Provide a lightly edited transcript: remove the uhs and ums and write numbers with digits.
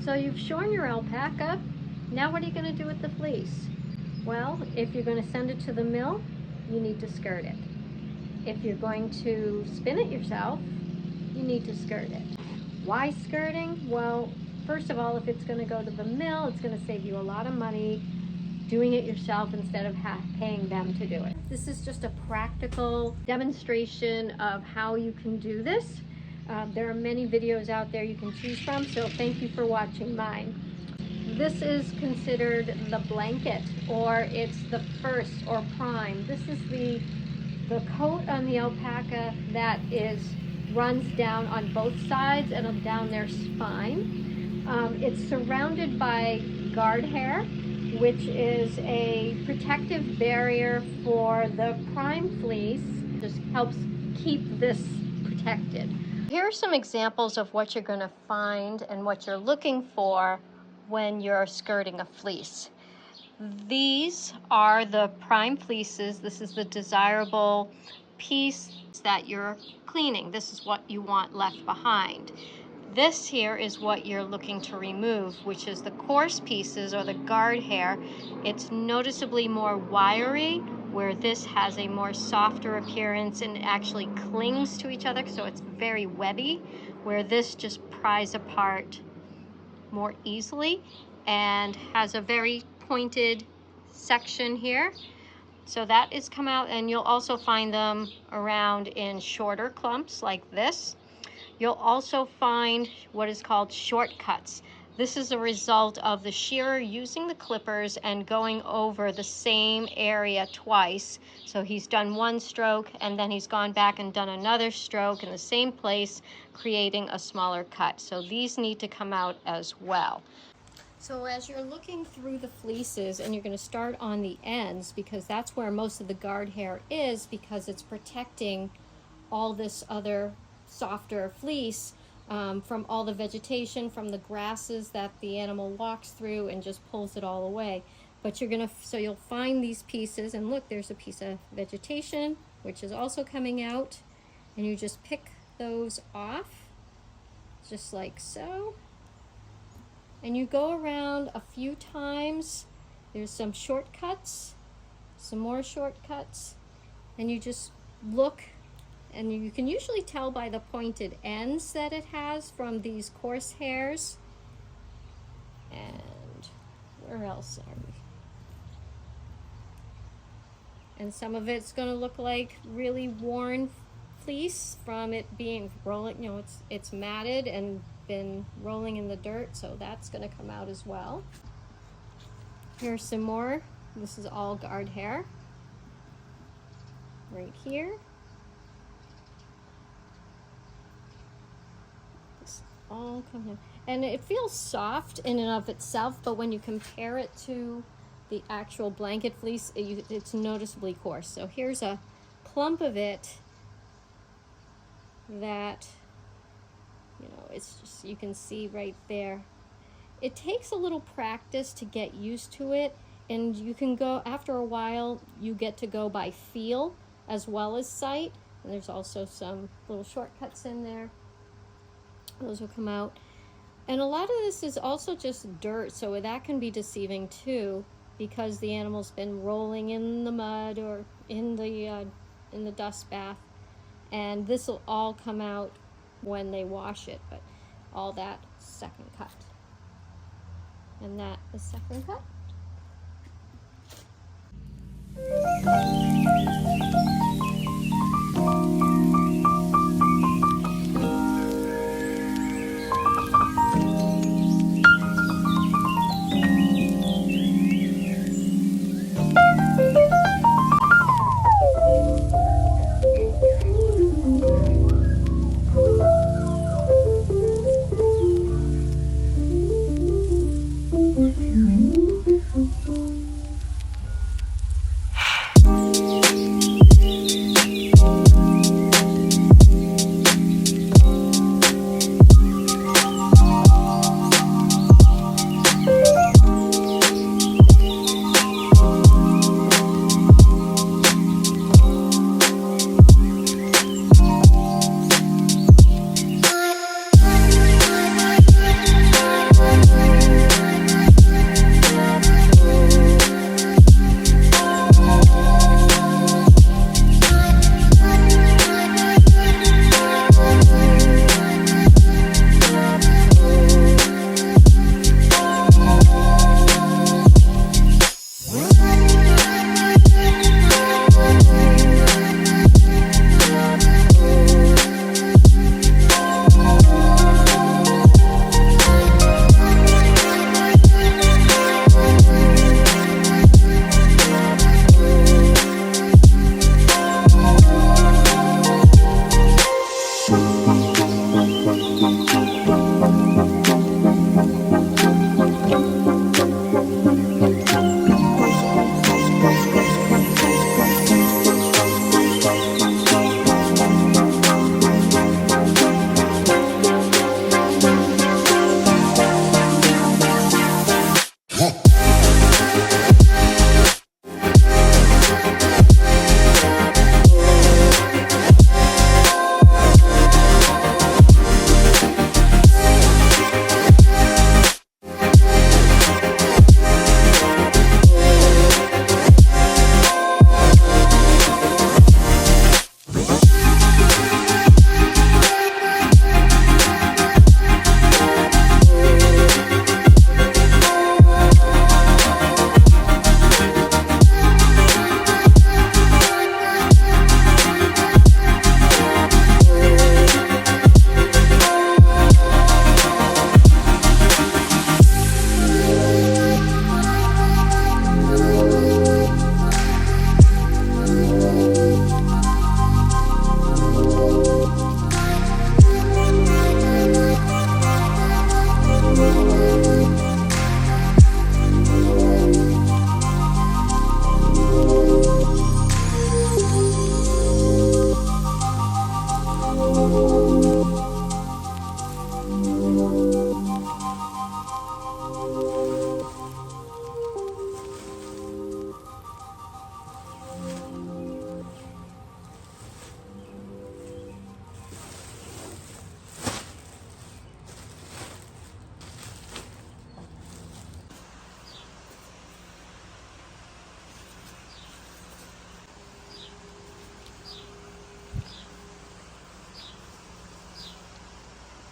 So you've shorn your alpaca. Now what are you going to do with the fleece? Well, if you're going to send it to the mill, you need to skirt it. If you're going to spin it yourself, you need to skirt it. Why skirting? Well, first of all, if it's going to go to the mill, it's going to save you a lot of money doing it yourself instead of paying them to do it. This is just a practical demonstration of how you can do this. There are many videos out there you can choose from, so thank you for watching mine. This is considered the blanket, or it's the first or prime. This is the coat on the alpaca that runs down on both sides and down their spine. It's surrounded by guard hair, which is a protective barrier for the prime fleece. Just helps keep this protected. Here are some examples of what you're going to find and what you're looking for when you're skirting a fleece. These are the prime fleeces. This is the desirable piece that you're cleaning. This is what you want left behind. This here is what you're looking to remove, which is the coarse pieces or the guard hair. It's noticeably more wiry, where this has a more softer appearance and actually clings to each other, so it's very webby, where this just pries apart more easily and has a very pointed section here. So that is come out, and you'll also find them around in shorter clumps like this. You'll also find what is called shortcuts. This is a result of the shearer using the clippers and going over the same area twice. So he's done one stroke and then he's gone back and done another stroke in the same place, creating a smaller cut. So these need to come out as well. So as you're looking through the fleeces, and you're going to start on the ends because that's where most of the guard hair is, because it's protecting all this other softer fleece from all the vegetation, from the grasses that the animal walks through and just pulls it all away. But so you'll find these pieces, and look, there's a piece of vegetation which is also coming out, and you just pick those off just like so. And you go around a few times. There's some shortcuts, some more shortcuts, and you just look, and you can usually tell by the pointed ends that it has from these coarse hairs. And where else are we? And some of it's going to look like really worn fleece from it being rolling, you know, it's matted and been rolling in the dirt, so that's going to come out as well. Here's some more. This is all guard hair right here. This all comes in, and it feels soft in and of itself, but when you compare it to the actual blanket fleece, it's noticeably coarse. So here's a clump of it that, you know, it's just, you can see right there. It takes a little practice to get used to it, and you can go, after a while, you get to go by feel as well as sight. And there's also some little shortcuts in there. Those will come out. And a lot of this is also just dirt, so that can be deceiving too, because the animal's been rolling in the mud or in the dust bath. And this will all come out when they wash it, but all that second cut. And that is second cut.